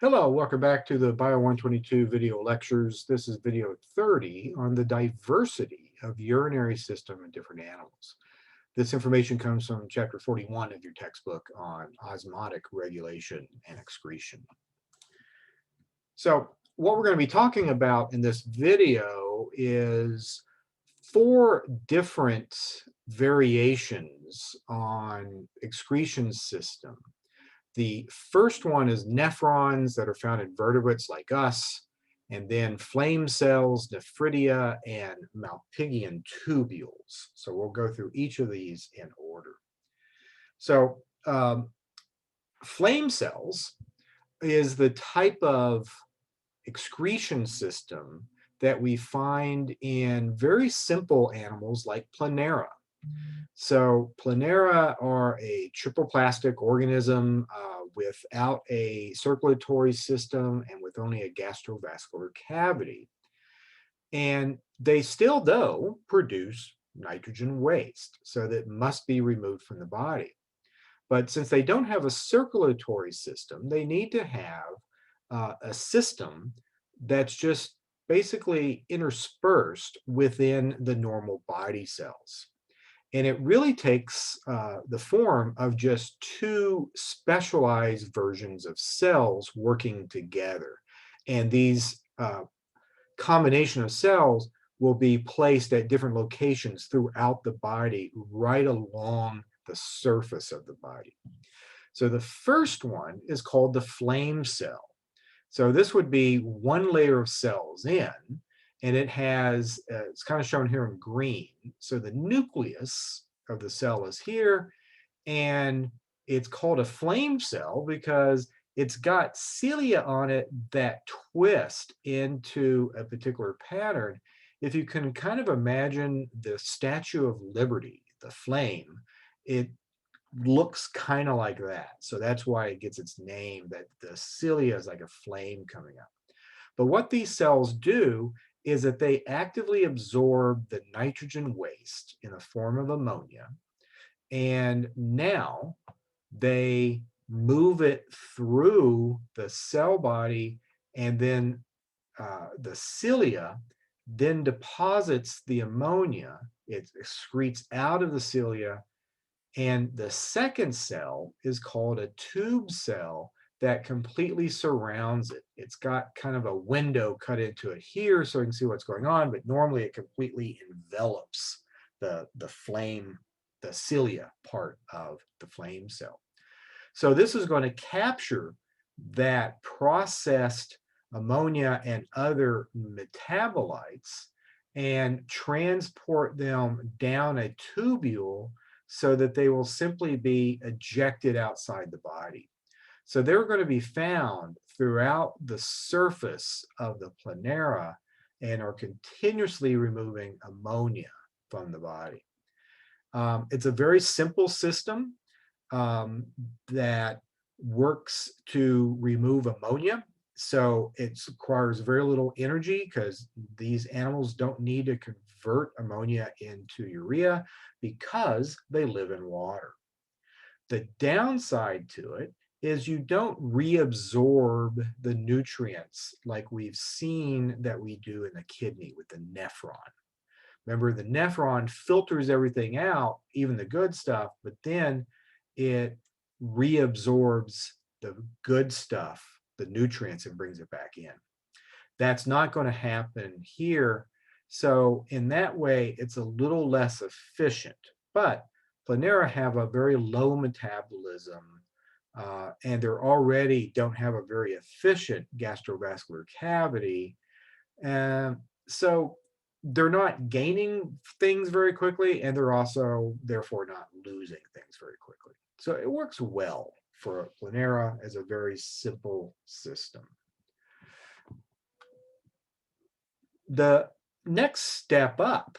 Hello, welcome back to the Bio 122 video lectures. This is video 30 on the diversity of urinary system in different animals. This information comes from chapter 41 of your textbook on osmotic regulation and excretion. So what we're going to be talking about in this video is four different variations on excretion system. The first one is nephrons that are found in vertebrates like us, and then flame cells, nephridia, and Malpighian tubules. So we'll go through each of these in order. So flame cells is the type of excretion system that we find in very simple animals like Planera. So Planera are a triploplastic organism without a circulatory system and with only a gastrovascular cavity. And they still, though, produce nitrogen waste, so that must be removed from the body. But since they don't have a circulatory system, they need to have a system that's just basically interspersed within the normal body cells. And it really takes the form of just two specialized versions of cells working together. And these combination of cells will be placed at different locations throughout the body, right along the surface of the body. So the first one is called the flame cell. So this would be one layer of cells in, and it has, it's kind of shown here in green. So the nucleus of the cell is here, and it's called a flame cell because it's got cilia on it that twist into a particular pattern. If you can kind of imagine the Statue of Liberty, the flame, it looks kind of like that. So that's why it gets its name, that the cilia is like a flame coming up. But what these cells do is that they actively absorb the nitrogen waste in the form of ammonia, and now they move it through the cell body, and then the cilia then deposits the ammonia. It excretes out of the cilia, and the second cell is called a tube cell that completely surrounds it. It's got kind of a window cut into it here so you can see what's going on, but normally it completely envelops the flame, the cilia part of the flame cell. So this is going to capture that processed ammonia and other metabolites and transport them down a tubule so that they will simply be ejected outside the body. So they're going to be found throughout the surface of the Planera and are continuously removing ammonia from the body. It's a very simple system that works to remove ammonia. So it requires very little energy because these animals don't need to convert ammonia into urea because they live in water. The downside to it is you don't reabsorb the nutrients like we've seen that we do in the kidney with the nephron. Remember, the nephron filters everything out, even the good stuff, but then it reabsorbs the good stuff, the nutrients, and brings it back in. That's not going to happen here. So in that way, it's a little less efficient. But Planera have a very low metabolism, and they already don't have a very efficient gastrovascular cavity. So they're not gaining things very quickly, and they're also therefore not losing things very quickly. So it works well for Planera as a very simple system. The next step up,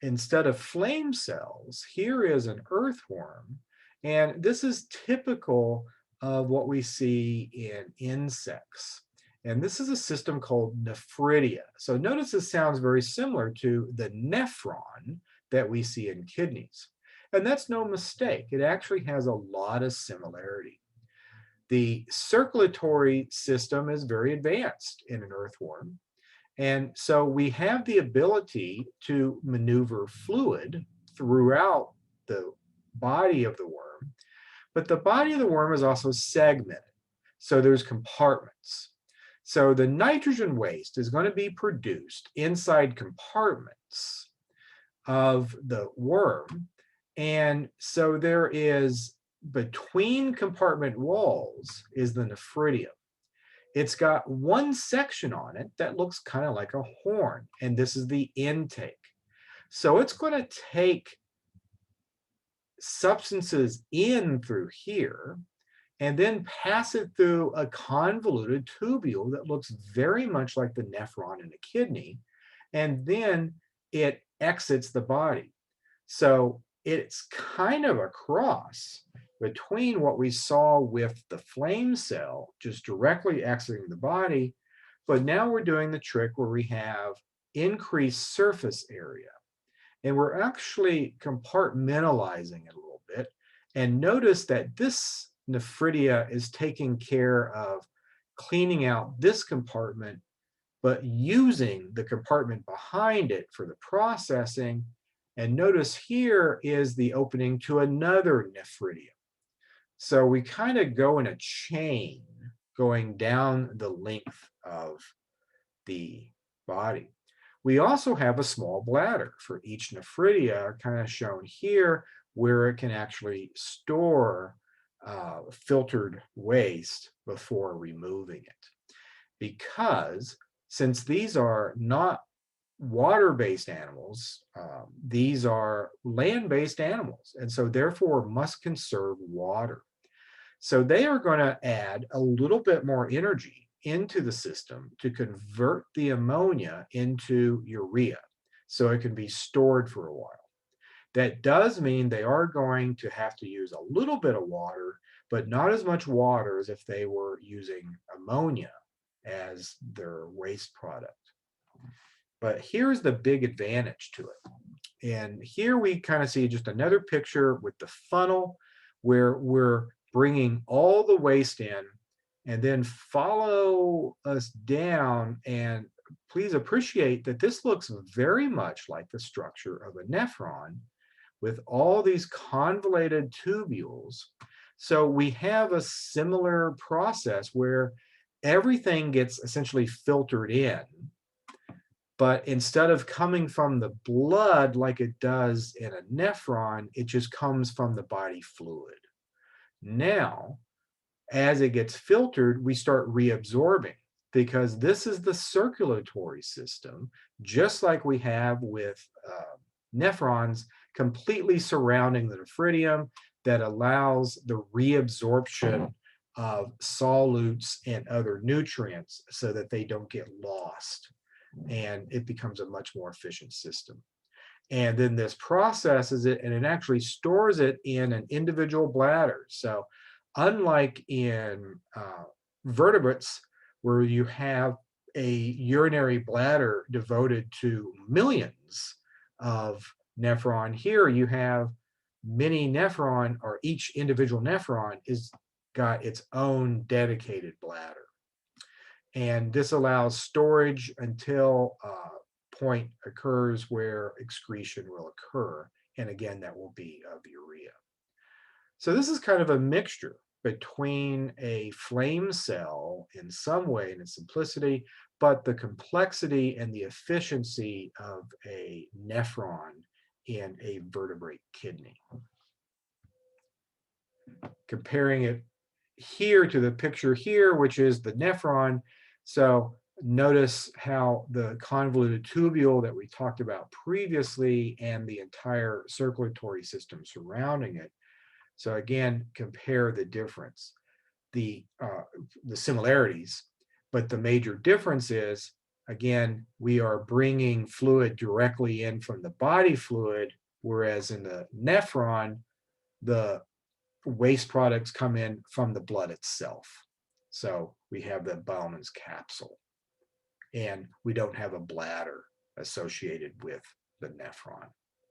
instead of flame cells, here is an earthworm, and this is typical of what we see in insects. And this is a system called nephridia. So notice this sounds very similar to the nephron that we see in kidneys. And that's no mistake. It actually has a lot of similarity. The circulatory system is very advanced in an earthworm. And so we have the ability to maneuver fluid throughout the body of the worm, but the body of the worm is also segmented. So there's compartments. So the nitrogen waste is going to be produced inside compartments of the worm. And so there is, between compartment walls is the nephridium. It's got one section on it that looks kind of like a horn, and this is the intake. So it's going to take substances in through here and then pass it through a convoluted tubule that looks very much like the nephron in a kidney, and then it exits the body. So it's kind of a cross between what we saw with the flame cell just directly exiting the body, but now we're doing the trick where we have increased surface area. And we're actually compartmentalizing it a little bit. And notice that this nephridia is taking care of cleaning out this compartment, but using the compartment behind it for the processing. And notice here is the opening to another nephridium. So we kind of go in a chain going down the length of the body. We also have a small bladder for each nephridia, kind of shown here, where it can actually store filtered waste before removing it. Because since these are not water-based animals, these are land-based animals, and so therefore must conserve water. So they are going to add a little bit more energy into the system to convert the ammonia into urea so it can be stored for a while. That does mean they are going to have to use a little bit of water, but not as much water as if they were using ammonia as their waste product. But here's the big advantage to it. And here we kind of see just another picture with the funnel where we're bringing all the waste in, and then follow us down. And please appreciate that this looks very much like the structure of a nephron with all these convoluted tubules. So we have a similar process where everything gets essentially filtered in, but instead of coming from the blood like it does in a nephron, it just comes from the body fluid. Now, as it gets filtered, we start reabsorbing, because this is the circulatory system, just like we have with nephrons, completely surrounding the nephridium, that allows the reabsorption of solutes and other nutrients so that they don't get lost, and it becomes a much more efficient system. And then this processes it, and it actually stores it in an individual bladder. So unlike in vertebrates, where you have a urinary bladder devoted to millions of nephron, here you have many nephron, or each individual nephron is got its own dedicated bladder. And this allows storage until a point occurs where excretion will occur. And again, that will be of urea. So this is kind of a mixture between a flame cell in some way in its simplicity, but the complexity and the efficiency of a nephron in a vertebrate kidney. Comparing it here to the picture here, which is the nephron. So notice how the convoluted tubule that we talked about previously and the entire circulatory system surrounding it. So again, compare the difference, the similarities, but the major difference is, again, we are bringing fluid directly in from the body fluid, whereas in the nephron, the waste products come in from the blood itself. So we have the Bowman's capsule, and we don't have a bladder associated with the nephron.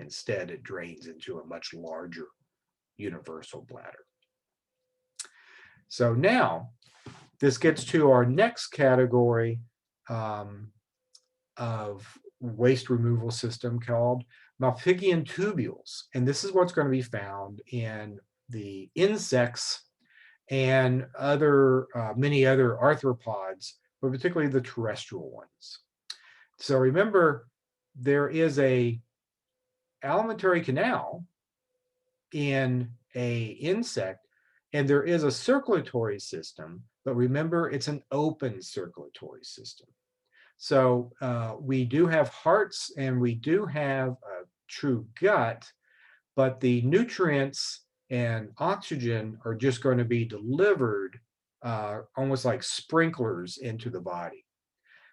Instead, it drains into a much larger universal bladder. So now this gets to our next category um, of waste removal system called Malpighian tubules. And this is what's going to be found in the insects and many other arthropods, but particularly the terrestrial ones. So remember, there is a alimentary canal in a insect, and there is a circulatory system, but remember, it's an open circulatory system. So we do have hearts and we do have a true gut, but the nutrients and oxygen are just going to be delivered almost like sprinklers into the body.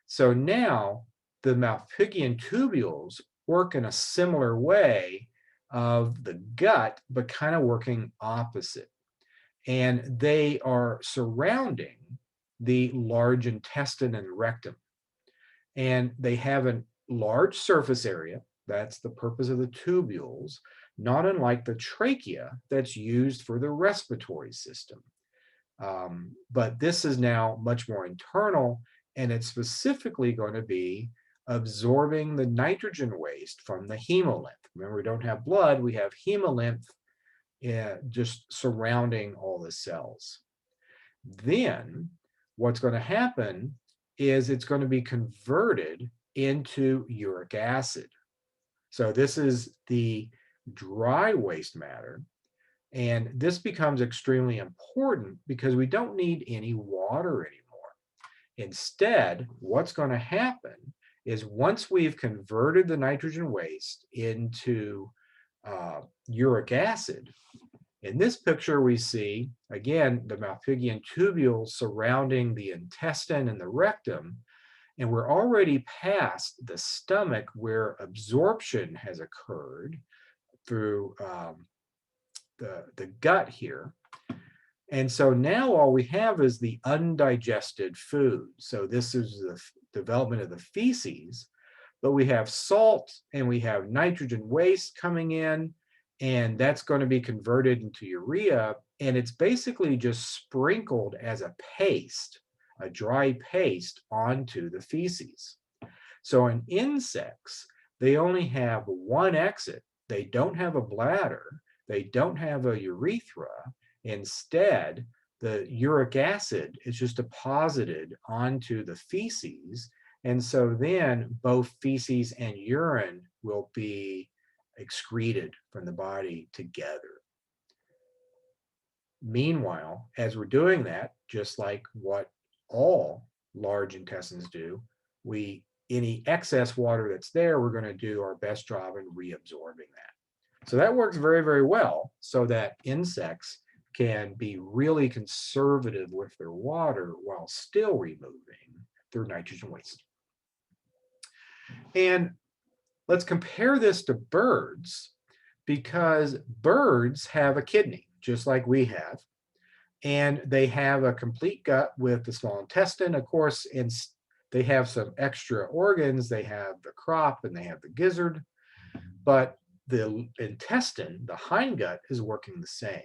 So now the Malpighian tubules work in a similar way of the gut, but kind of working opposite. And they are surrounding the large intestine and rectum. And they have a large surface area. That's the purpose of the tubules, not unlike the trachea that's used for the respiratory system. But this is now much more internal, and it's specifically going to be absorbing the nitrogen waste from the hemolymph. Remember, we don't have blood, we have hemolymph just surrounding all the cells. Then what's going to happen is it's going to be converted into uric acid. So this is the dry waste matter. And this becomes extremely important because we don't need any water anymore. Instead, what's going to happen is once we've converted the nitrogen waste into uric acid, in this picture we see, again, the Malpighian tubules surrounding the intestine and the rectum, and we're already past the stomach where absorption has occurred through the gut here. And so now all we have is the undigested food. So this is the development of the feces, but we have salt and we have nitrogen waste coming in, and that's going to be converted into urea, and it's basically just sprinkled as a paste, a dry paste onto the feces. So in insects, they only have one exit. They don't have a bladder. They don't have a urethra. Instead, the uric acid is just deposited onto the feces. And so then both feces and urine will be excreted from the body together. Meanwhile, as we're doing that, just like what all large intestines do, any excess water that's there, we're going to do our best job in reabsorbing that. So that works very, very well so that insects can be really conservative with their water while still removing their nitrogen waste. And let's compare this to birds, because birds have a kidney, just like we have. And they have a complete gut with the small intestine, of course, and they have some extra organs. They have the crop and they have the gizzard, but the intestine, the hindgut, is working the same.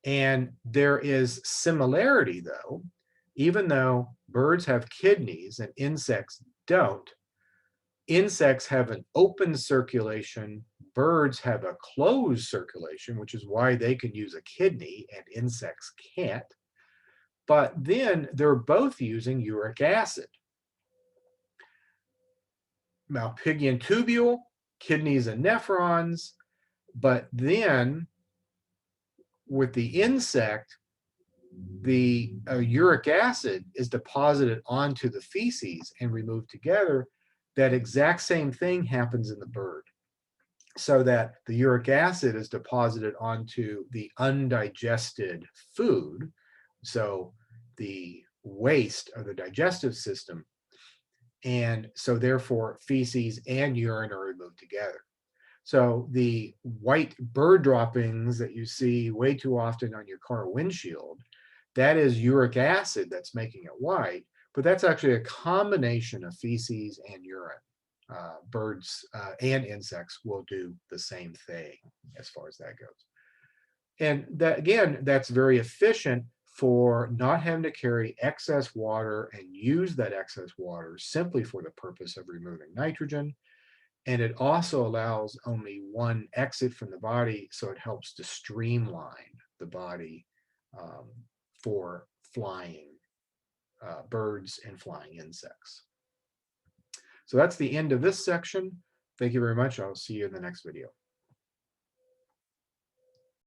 And there is similarity, though, even though birds have kidneys and insects don't. Insects have an open circulation, birds have a closed circulation, which is why they can use a kidney and insects can't. But then they're both using uric acid. Malpighian tubule, kidneys and nephrons, but then with the insect, the uric acid is deposited onto the feces and removed together. That exact same thing happens in the bird, so that the uric acid is deposited onto the undigested food, so the waste of the digestive system, and so therefore feces and urine are removed together. So the white bird droppings that you see way too often on your car windshield, that is uric acid that's making it white, but that's actually a combination of feces and urine. Birds and insects will do the same thing as far as that goes. And that, again, that's very efficient for not having to carry excess water and use that excess water simply for the purpose of removing nitrogen. And it also allows only one exit from the body, so it helps to streamline the body um, for flying birds and flying insects. So that's the end of this section. Thank you very much. I'll see you in the next video.